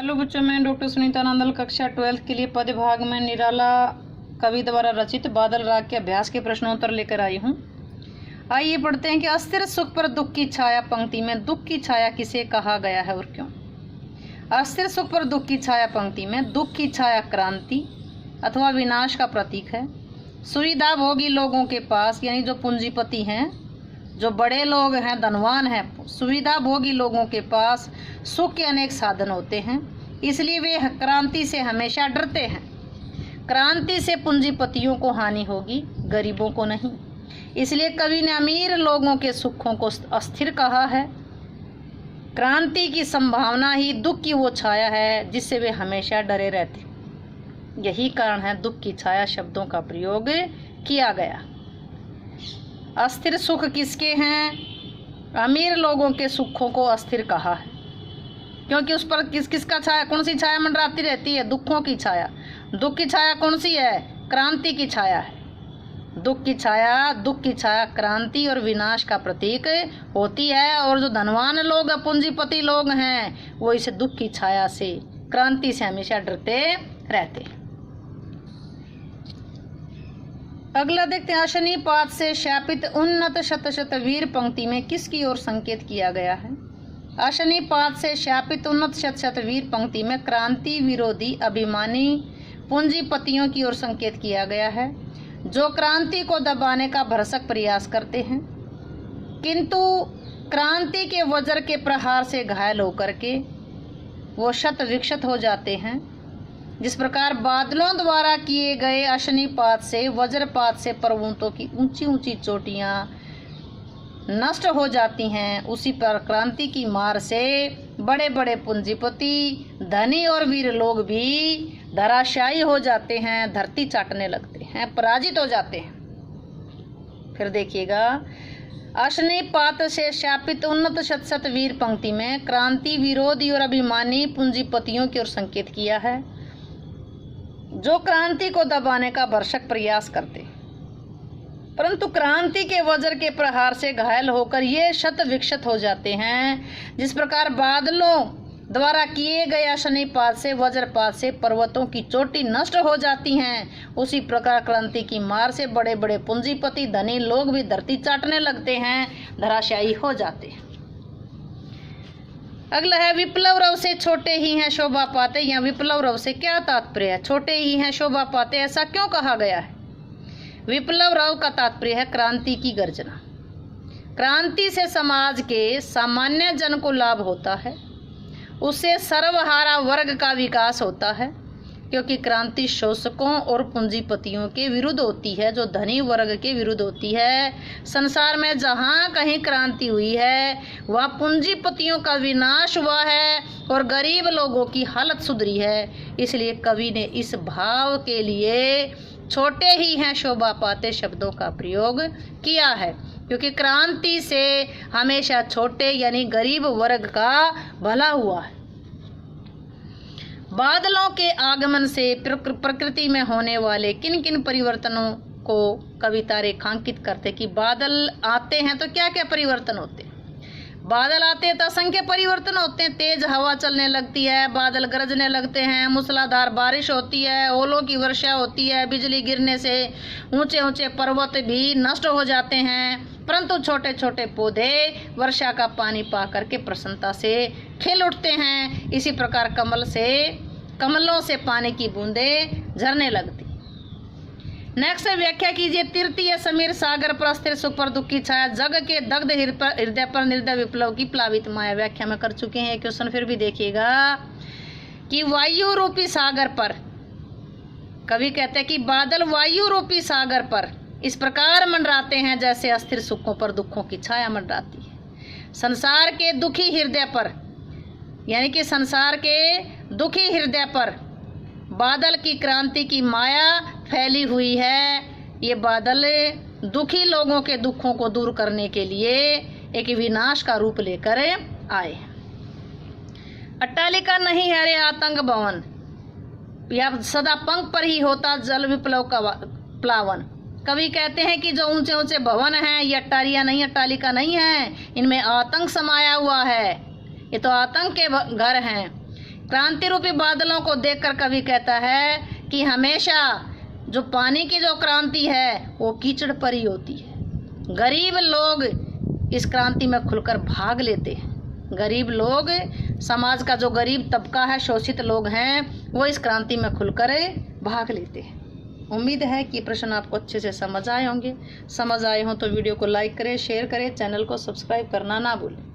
Hello बच्चों, मैं doctor Sunita Nandal कक्षा 12th के लिए पद्य भाग में निराला कवि द्वारा रचित बादल राग के अभ्यास के प्रश्नोत्तर लेकर आई हूँ। आइए पढ़ते हैं कि अस्थिर सुख पर दुख की छाया पंक्ति में दुख की छाया किसे कहा गया है और क्यों। अस्थिर सुख पर दुख की छाया पंक्ति में दुख की छाया क्रांति अथवा विनाश का प्रतीक है। सुविधा भोगी लोगों के पास, यानी जो पूंजीपति हैं, जो बड़े लोग हैं, धनवान हैं, सुविधा भोगी लोगों के पास सुख के अनेक साधन होते हैं, इसलिए वे क्रांति से हमेशा डरते हैं। क्रांति से पूंजीपतियों को हानि होगी, गरीबों को नहीं। इसलिए कवि ने अमीर लोगों के सुखों को अस्थिर कहा है। क्रांति की संभावना ही दुख की वो छाया है जिससे वे हमेशा डरे रहते। यही कारण है दुख की छाया शब्दों का प्रयोग किया गया। अस्थिर सुख किसके हैं? अमीर लोगों के सुखों को अस्थिर कहा है, क्योंकि उस पर किसका छाया, कौन सी छाया मंडराती रहती है? दुखों की छाया। दुख की छाया कौन सी है? क्रांति की छाया है। दुख की छाया क्रांति और विनाश का प्रतीक होती है। और जो धनवान लोग, पूंजीपति लोग हैं, वो इस दुख की छाया से, क्रांति से हमेशा डरते रहते। अगला देखते हैं, अशनिपात से शापित उन्नत शत वीर पंक्ति में किसकी ओर संकेत किया गया है? अशनिपात से शापित उन्नत शत वीर पंक्ति में क्रांति विरोधी अभिमानी पूंजीपतियों की ओर संकेत किया गया है, जो क्रांति को दबाने का भरसक प्रयास करते हैं, किंतु क्रांति के वज्र के प्रहार से घायल होकर के वो शत विक्षत हो जाते हैं। जिस प्रकार बादलों द्वारा किए गए अशनिपात से, वज्रपात से पर्वतों की ऊंची ऊंची चोटियां नष्ट हो जाती हैं, उसी पर क्रांति की मार से बड़े बड़े पूंजीपति, धनी और वीर लोग भी धराशायी हो जाते हैं, धरती चाटने लगते हैं, पराजित हो जाते हैं। फिर देखिएगा, अशनिपात से शापित उन्नत शत वीर पंक्ति में क्रांति विरोधी और अभिमानी पूंजीपतियों की ओर संकेत किया है, जो क्रांति को दबाने का भरसक प्रयास करते, परंतु क्रांति के वज्र के प्रहार से घायल होकर ये शत विक्षत हो जाते हैं। जिस प्रकार बादलों द्वारा किए गए अशनिपात से, वज्रपात से पर्वतों की चोटी नष्ट हो जाती हैं, उसी प्रकार क्रांति की मार से बड़े बड़े पूंजीपति, धनी लोग भी धरती चाटने लगते हैं, धराशायी हो जाते हैं। अगला है, विप्लव रव से छोटे ही हैं शोभा पाते। या विप्लव रव से क्या तात्पर्य है? छोटे ही हैं शोभा पाते, ऐसा क्यों कहा गया है? विप्लव रव का तात्पर्य है क्रांति की गर्जना। क्रांति से समाज के सामान्य जन को लाभ होता है, उससे सर्वहारा वर्ग का विकास होता है, क्योंकि क्रांति शोषकों और पूंजीपतियों के विरुद्ध होती है, जो धनी वर्ग के विरुद्ध होती है। संसार में जहाँ कहीं क्रांति हुई है, वह पूंजीपतियों का विनाश हुआ है और गरीब लोगों की हालत सुधरी है। इसलिए कवि ने इस भाव के लिए छोटे ही हैं शोभा पाते शब्दों का प्रयोग किया है, क्योंकि क्रांति से हमेशा छोटे यानी गरीब वर्ग का भला हुआ है। बादलों के आगमन से प्रकृति में होने वाले किन किन परिवर्तनों को कविता रेखांकित करते कि बादल आते हैं तो क्या क्या परिवर्तन होते हैं। बादल आते हैं तो असंख्य परिवर्तन होते हैं। तेज हवा चलने लगती है, बादल गरजने लगते हैं, मूसलाधार बारिश होती है, ओलों की वर्षा होती है, बिजली गिरने से ऊंचे ऊंचे पर्वत भी नष्ट हो जाते हैं, परंतु छोटे छोटे पौधे वर्षा का पानी पा करके प्रसन्नता से खिल उठते हैं। इसी प्रकार कमलों से पानी की बूंदें झरने लगती। नेक्स्ट व्याख्या कीजिए, तृतीय समीर सागर पर अस्थिर सुख पर दुख की छाया, जग के दग्ध हृदय पर निर्दय विप्लव की प्लावित माया। व्याख्या में कर चुके हैं, क्वेश्चन फिर भी देखिएगा कि वायु रूपी सागर पर, कवि कहते हैं कि बादल वायु रूपी सागर पर इस प्रकार मंडराते हैं जैसे अस्थिर सुखों पर दुखों की छाया मंडराती है। संसार के दुखी हृदय पर, यानी कि संसार के दुखी हृदय पर बादल की क्रांति की माया फैली हुई है। ये बादल दुखी लोगों के दुखों को दूर करने के लिए एक विनाश का रूप लेकर आए। अट्टालिका नहीं है रे आतंक भवन, या सदा पंख पर ही होता जल विप्लव का प्लावन। कवि कहते हैं कि जो ऊंचे ऊंचे भवन हैं ये अट्टालिका नहीं है, इनमें आतंक समाया हुआ है, ये तो आतंक के घर हैं। क्रांति रूपी बादलों को देखकर कवि कहता है कि हमेशा जो पानी की जो क्रांति है वो कीचड़ पर ही होती है। गरीब लोग इस क्रांति में खुलकर भाग लेते हैं। गरीब लोग, समाज का जो गरीब तबका है, शोषित लोग हैं, वो इस क्रांति में खुलकर भाग लेते हैं। उम्मीद है कि प्रश्न आपको अच्छे से समझ आए होंगे। समझ आए हों तो वीडियो को लाइक करें, शेयर करें, चैनल को सब्सक्राइब करना ना भूलें।